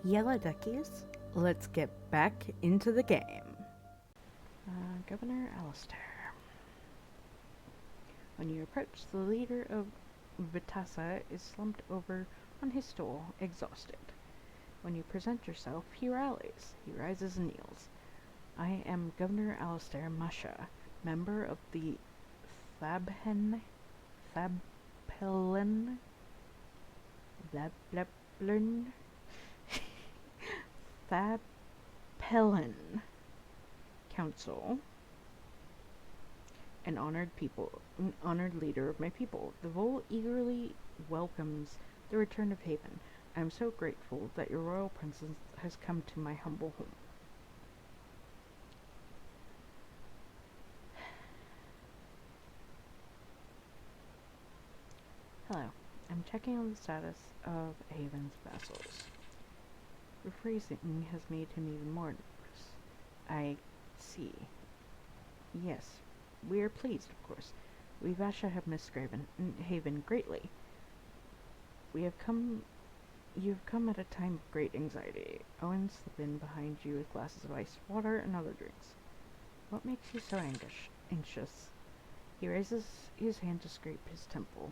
Yellow duckies, let's get back into the game. Governor Alistair. When you approach, the leader of Vitasa is slumped over on his stool, exhausted. When you present yourself, he rallies. He rises and kneels. I am Governor Alistair Masha, member of the Thablen, Thablen Council, an honored leader of my people. The Vol eagerly welcomes the return of Haven. I am so grateful that your royal princess has come to my humble home. Hello. I'm checking on the status of Haven's vassals. Rephrasing has made him even more nervous. I see. Yes, we are pleased, of course. We Vasha have missed Haven greatly. You have come at a time of great anxiety. Owen slipped in behind you with glasses of iced water and other drinks. What makes you so anxious? He raises his hand to scrape his temple.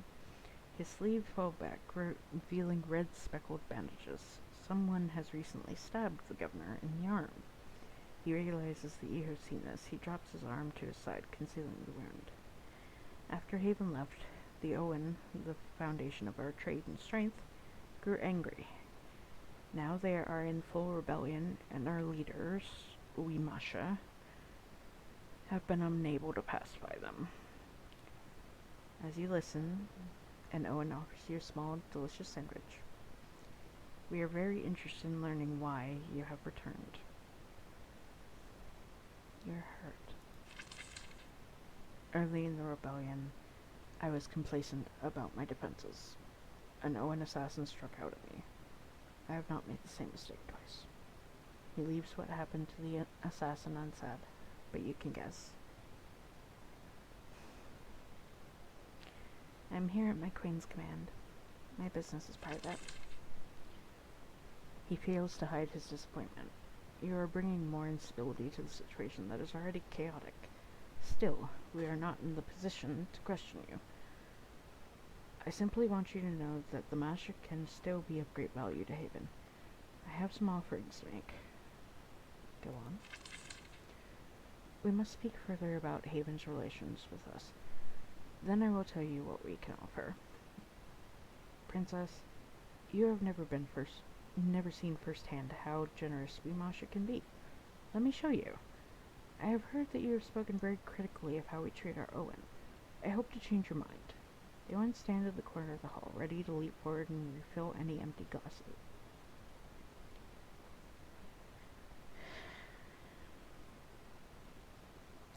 His sleeve fell back, revealing red speckled bandages. Someone has recently stabbed the governor in the arm. He realizes that you have seen this. He drops his arm to his side, concealing the wound. After Haven left, the Owen, the foundation of our trade and strength, grew angry. Now they are in full rebellion, and our leaders, Masha, have been unable to pacify them. As you listen, and Owen offers you a small, delicious sandwich. We are very interested in learning why you have returned. You're hurt. Early in the rebellion, I was complacent about my defenses. An Owen assassin struck out at me. I have not made the same mistake twice. He leaves what happened to the assassin unsaid, but you can guess. I'm here at my queen's command. My business is private. He fails to hide his disappointment. You are bringing more instability to the situation that is already chaotic. Still, we are not in the position to question you. I simply want you to know that the Masha can still be of great value to Haven. I have some offerings to make. Go on. We must speak further about Haven's relations with us. Then I will tell you what we can offer. Princess, you have never seen firsthand how generous we Masha can be. Let me show you. I have heard that you have spoken very critically of how we treat our Owen. I hope to change your mind. The Owen stand at the corner of the hall, ready to leap forward and refill any empty glasses.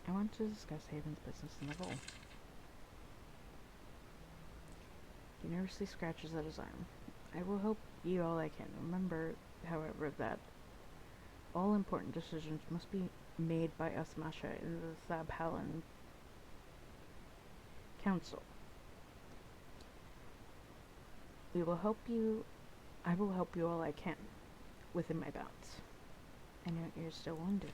I want to discuss Haven's business in the Vol. He nervously scratches at his arm. I will help you all I can. Remember, however, that all important decisions must be made by us Masha in the Thabhlen Council. I will help you all I can, within my bounds. I know you're still wounded.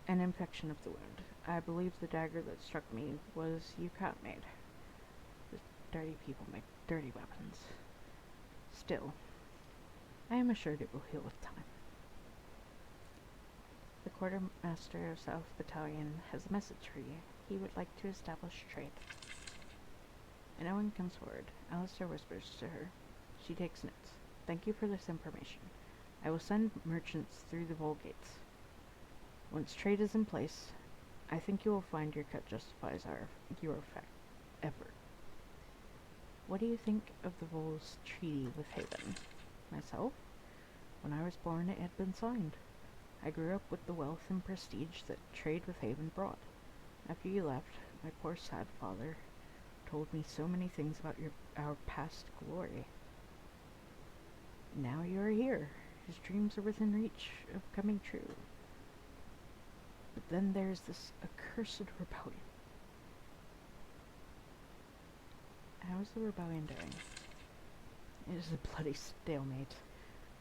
An infection of the wound. I believe the dagger that struck me was Yucat made. The dirty people make dirty weapons. Still, I am assured it will heal with time. The quartermaster of South Battalion has a message for you. He would like to establish trade. And Owen comes forward. Alistair whispers to her. She takes notes. Thank you for this information. I will send merchants through the Vol gates. Once trade is in place, I think you will find your cut justifies your effort. What do you think of the Vol's treaty with Haven? Myself? When I was born, it had been signed. I grew up with the wealth and prestige that trade with Haven brought. After you left, my poor sad father told me so many things about our past glory. Now you are here. His dreams are within reach of coming true. But then there's this accursed rebellion. How is the rebellion doing? It is a bloody stalemate.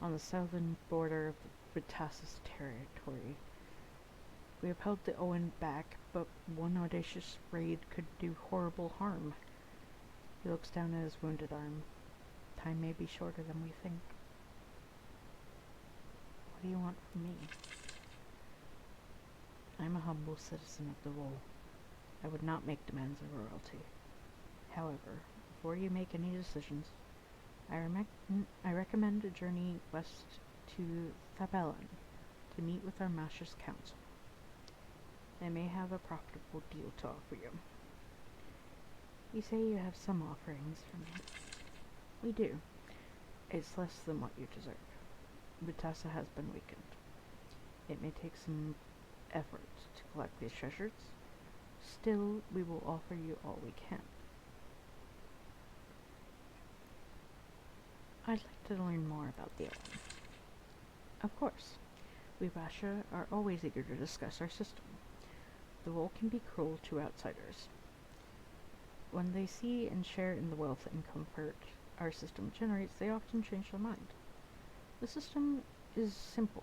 on the southern border of the Vitasa's territory. We have held the Owen back, but one audacious raid could do horrible harm. He looks down at his wounded arm. Time may be shorter than we think. What do you want from me? I'm a humble citizen of the Vol. I would not make demands of royalty. However, before you make any decisions, I recommend a journey west to Thabhlen to meet with our Master's Council. They may have a profitable deal to offer you. You say you have some offerings for me. We do. It's less than what you deserve. Vitasa has been weakened. It may take some effort to collect these treasures. Still, we will offer you all we can. I'd like to learn more about the Owen. Of course. We Basha are always eager to discuss our system. The Vol can be cruel to outsiders. When they see and share in the wealth and comfort our system generates, they often change their mind. The system is simple.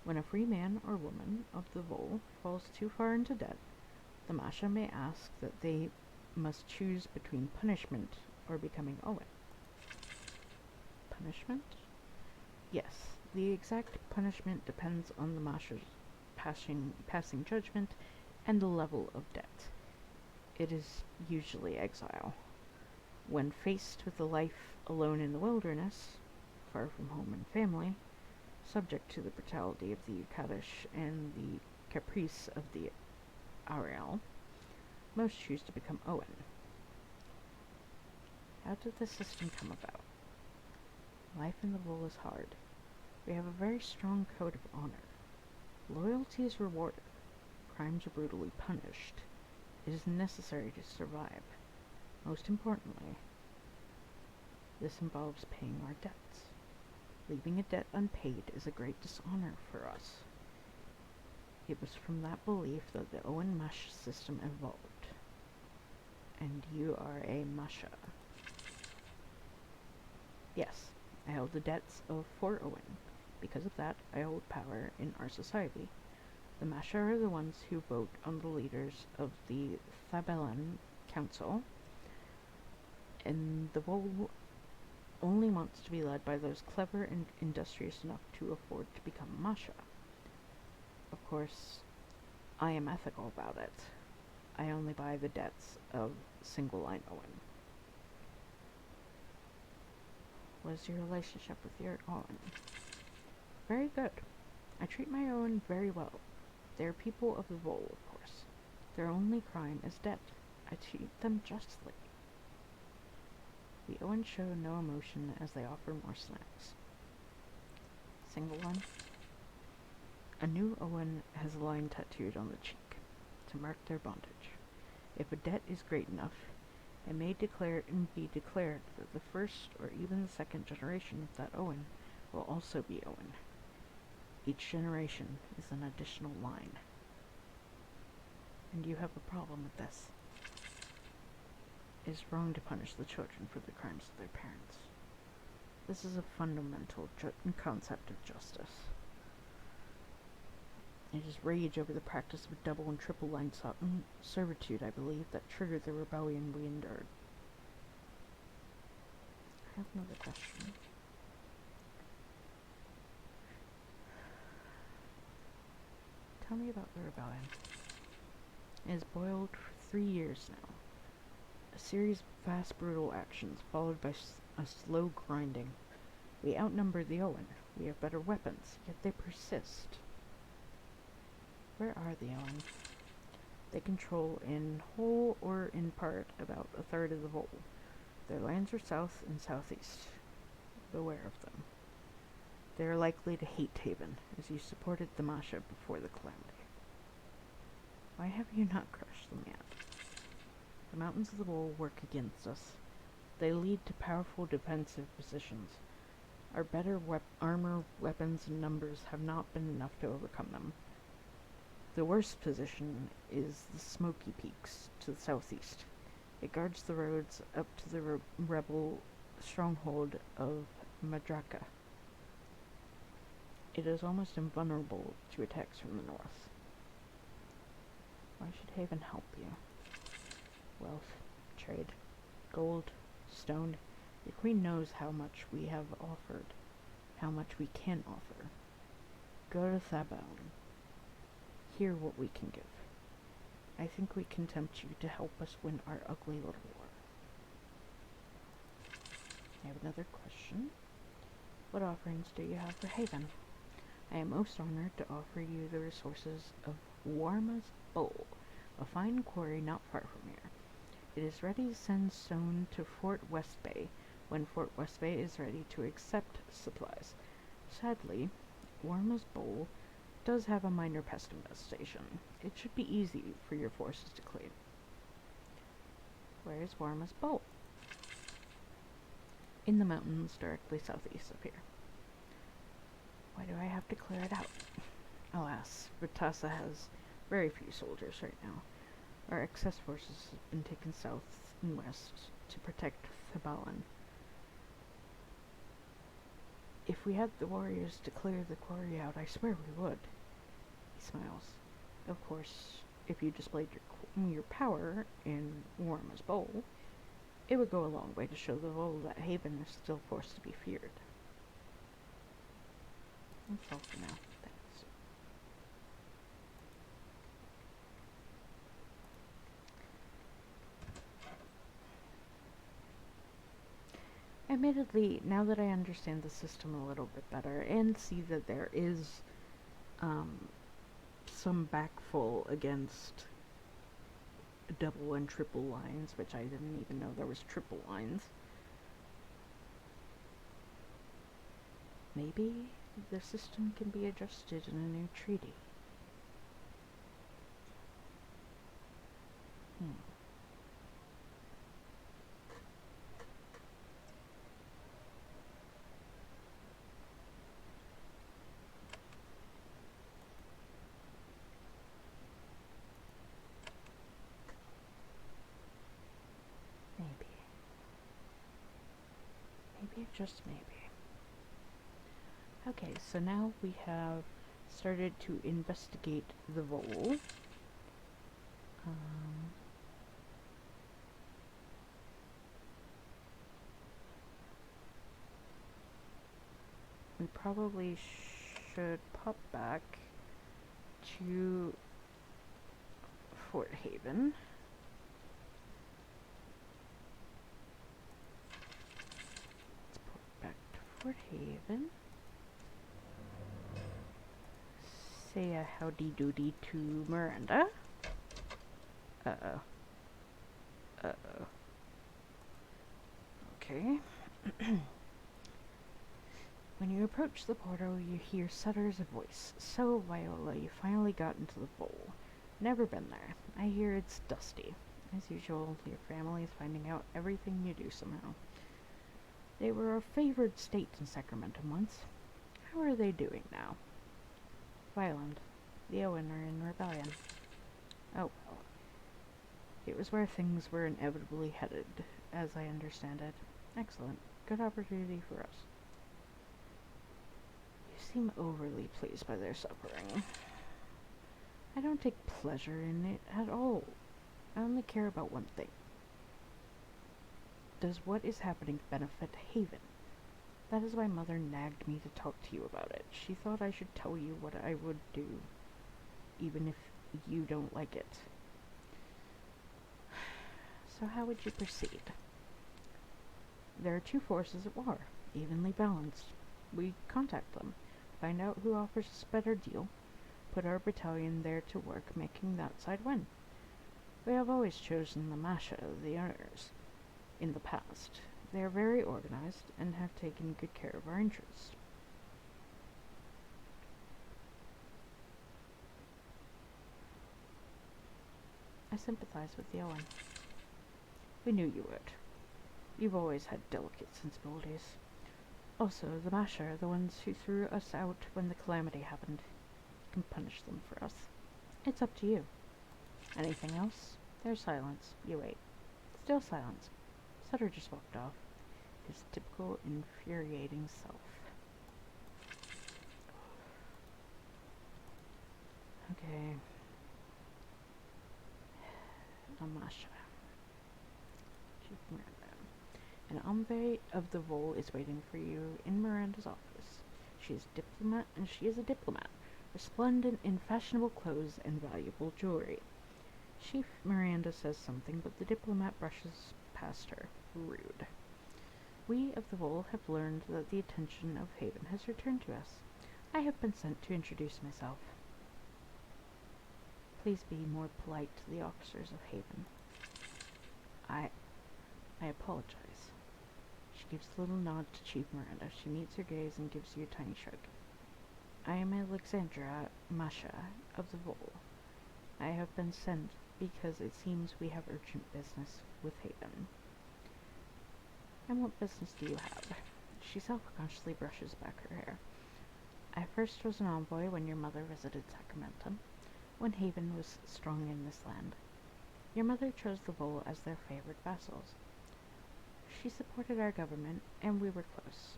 When a free man or woman of the Vol falls too far into debt, the Masha may ask that they must choose between punishment or becoming Owen. Punishment? Yes, the exact punishment depends on the Masha's passing judgment and the level of debt. It is usually exile. When faced with a life alone in the wilderness, far from home and family, subject to the brutality of the Ukadish and the caprice of the Ariel, most choose to become Owen. How did this system come about? Life in the Vol is hard. We have a very strong code of honor. Loyalty is rewarded. Crimes are brutally punished. It is necessary to survive. Most importantly, this involves paying our debts. Leaving a debt unpaid is a great dishonor for us. It was from that belief that the Owen Masha system evolved. And you are a Masha. Yes, I hold the debts of 4 Owen. Because of that, I hold power in our society. The Masha are the ones who vote on the leaders of the Thabhlen Council, and the Vol only wants to be led by those clever and industrious enough to afford to become Masha. Of course, I am ethical about it. I only buy the debts of single-line Owen. What is your relationship with your Owen? Very good. I treat my Owen very well. They are people of the Vol, of course. Their only crime is debt. I treat them justly. The Owen show no emotion as they offer more snacks. Single one. A new Owen has a line tattooed on the cheek to mark their bondage. If a debt is great enough, it may be declared that the first or even the second generation of that Owen will also be Owen. Each generation is an additional line. And you have a problem with this. It is wrong to punish the children for the crimes of their parents. This is a fundamental concept of justice. It is rage over the practice of double and triple line servitude, I believe, that triggered the rebellion we endured. I have another question. Tell me about the rebellion. It has boiled for 3 years now. A series of fast, brutal actions, followed by a slow grinding. We outnumber the Owen. We have better weapons, yet they persist. Where are the Owen? They control, in whole or in part, about a third of the Vol. Their lands are south and southeast. Beware of them. They are likely to hate Haven, as you supported the Masha before the calamity. Why have you not crushed them yet? The mountains of the Vol work against us. They lead to powerful defensive positions. Our better armor, weapons, and numbers have not been enough to overcome them. The worst position is the Smoky Peaks to the southeast. It guards the roads up to the rebel stronghold of Madraka. It is almost invulnerable to attacks from the north. Why should Haven help you? Wealth, trade, gold, stone. The Queen knows how much we have offered, how much we can offer. Go to Thabhlen. Hear what we can give. I think we can tempt you to help us win our ugly little war. I have another question. What offerings do you have for Haven? I am most honored to offer you the resources of Warma's Bowl, a fine quarry not far from here. It is ready to send stone to Fort West Bay when Fort West Bay is ready to accept supplies. Sadly, Warma's Bowl does have a minor pest infestation. It should be easy for your forces to clean. Where is Warma's Bowl? In the mountains directly southeast of here. Why do I have to clear it out? Alas, Vitasa has very few soldiers right now. Our excess forces have been taken south and west to protect Thabhlen. If we had the warriors to clear the quarry out, I swear we would. He smiles. Of course, if you displayed your power in Warma's Bowl, it would go a long way to show the Viola that Haven is still forced to be feared. That's all for now. Thanks. Admittedly, now that I understand the system a little bit better and see that there is some backfull against double and triple lines, which I didn't even know there was triple lines. Maybe the system can be adjusted in a new treaty. Maybe, just maybe. Okay, so now we have started to investigate the Vole. We probably should pop back to Fort Haven. Let's pop back to Fort Haven. Say a howdy doody to Miranda. Uh-oh. Uh-oh. Okay. When you approach the portal, you hear Sutter's voice. So, Viola, you finally got into the bowl. Never been there. I hear it's dusty. As usual, your family is finding out everything you do somehow. They were a favored state in Sacramento once. How are they doing now? Violent. The Owen are in rebellion. Oh well. It was where things were inevitably headed, as I understand it. Excellent. Good opportunity for us. You seem overly pleased by their suffering. I don't take pleasure in it at all. I only care about one thing. Does what is happening benefit Haven? That is why Mother nagged me to talk to you about it. She thought I should tell you what I would do, even if you don't like it. So how would you proceed? There are two forces at war, evenly balanced. We contact them, find out who offers us a better deal, put our battalion there to work making that side win. We have always chosen the Masha, the owners, in the past. They are very organized and have taken good care of our interests. I sympathize with the Owen. We knew you would. You've always had delicate sensibilities. Also, the Masha are the ones who threw us out when the calamity happened. You can punish them for us. It's up to you. Anything else? There's silence. You wait. Still silence. Sutter just walked off. His typical infuriating self. Okay. Amasha. Chief Miranda. An envoy of the Vol is waiting for you in Miranda's office. She is a diplomat, resplendent in fashionable clothes and valuable jewelry. Chief Miranda says something, but the diplomat brushes past her. Rude. We of the Vol have learned that the attention of Haven has returned to us. I have been sent to introduce myself. Please be more polite to the officers of Haven. I apologize. She gives a little nod to Chief Miranda. She meets her gaze and gives you a tiny shrug. I am Alexandra Masha of the Vol. I have been sent because it seems we have urgent business with Haven. And what business do you have? She self-consciously brushes back her hair. I first was an envoy when your mother visited Sacramento, when Haven was strong in this land. Your mother chose the Vol as their favored vassals. She supported our government, and we were close.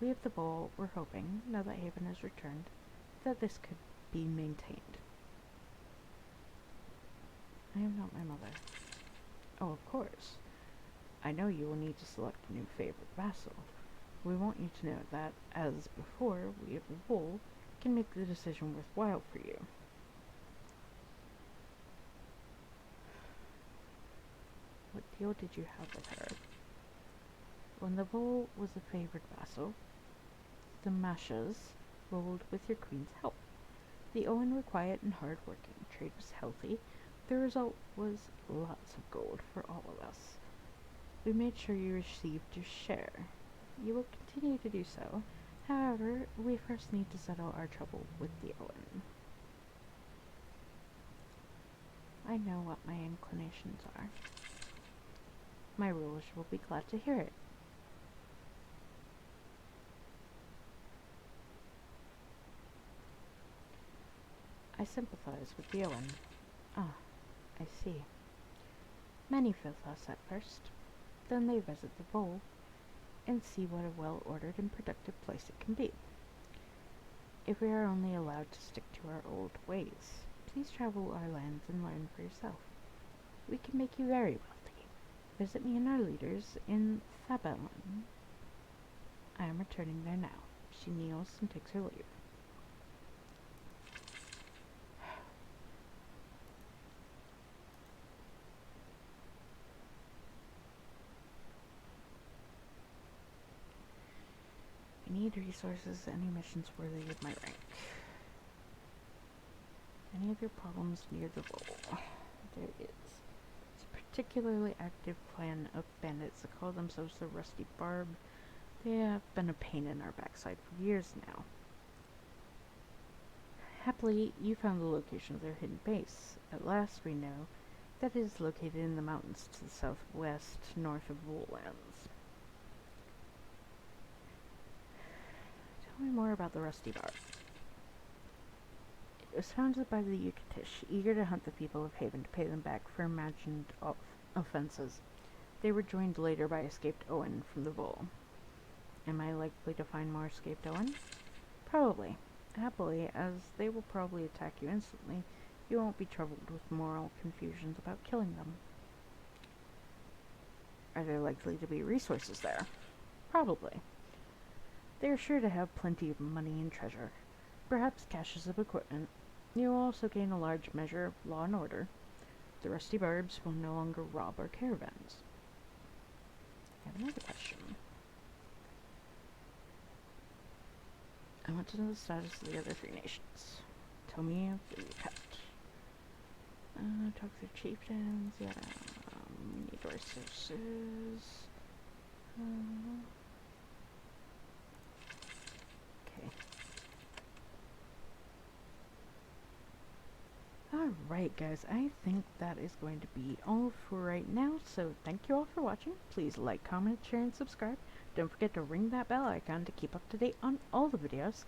We of the Vol were hoping, now that Haven has returned, that this could be maintained. I am not my mother. Oh, of course. I know you will need to select a new favorite vassal. We want you to know that, as before, we of the Vol can make the decision worthwhile for you. What deal did you have with her? When the Vol was a favored vassal, the Mashas ruled with your queen's help. The Owen were quiet and hard-working. Trade was healthy. The result was lots of gold for all of us. We made sure you received your share. You will continue to do so. However, we first need to settle our trouble with the Owen. I know what my inclinations are. My rulers will be glad to hear it. I sympathize with the Owen. Ah, I see. Many feel thus at first. Then they visit the Vol and see what a well-ordered and productive place it can be. If we are only allowed to stick to our old ways, please travel our lands and learn for yourself. We can make you very wealthy. Visit me and our leaders in Thabhlen. I am returning there now. She kneels and takes her leave. I need resources, any missions worthy of my rank. Any of your problems near the Vol? There is. It's a particularly active clan of bandits that call themselves the Rusty Barb. They have been a pain in our backside for years now. Happily, you found the location of their hidden base. At last we know that it is located in the mountains to the southwest, north of Woollands. Tell me more about the Rusty Barb. It was founded by the Yucatish, eager to hunt the people of Haven to pay them back for imagined offenses. They were joined later by escaped Owen from the Vol. Am I likely to find more escaped Owen? Probably. Happily, as they will probably attack you instantly, you won't be troubled with moral confusions about killing them. Are there likely to be resources there? Probably. They are sure to have plenty of money and treasure, perhaps caches of equipment. You will also gain a large measure of law and order. The Rusty Barbs will no longer rob our caravans. I have another question. I want to know the status of the other 3 nations. Tell me of the pet. Talk to the chieftains, yeah. Need resources. Okay. Alright guys, I think that is going to be all for right now, so thank you all for watching. Please like, comment, share, and subscribe. Don't forget to ring that bell icon to keep up to date on all the videos.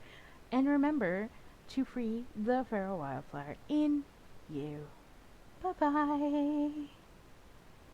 And remember to free the feral wildflower in you. Bye-bye!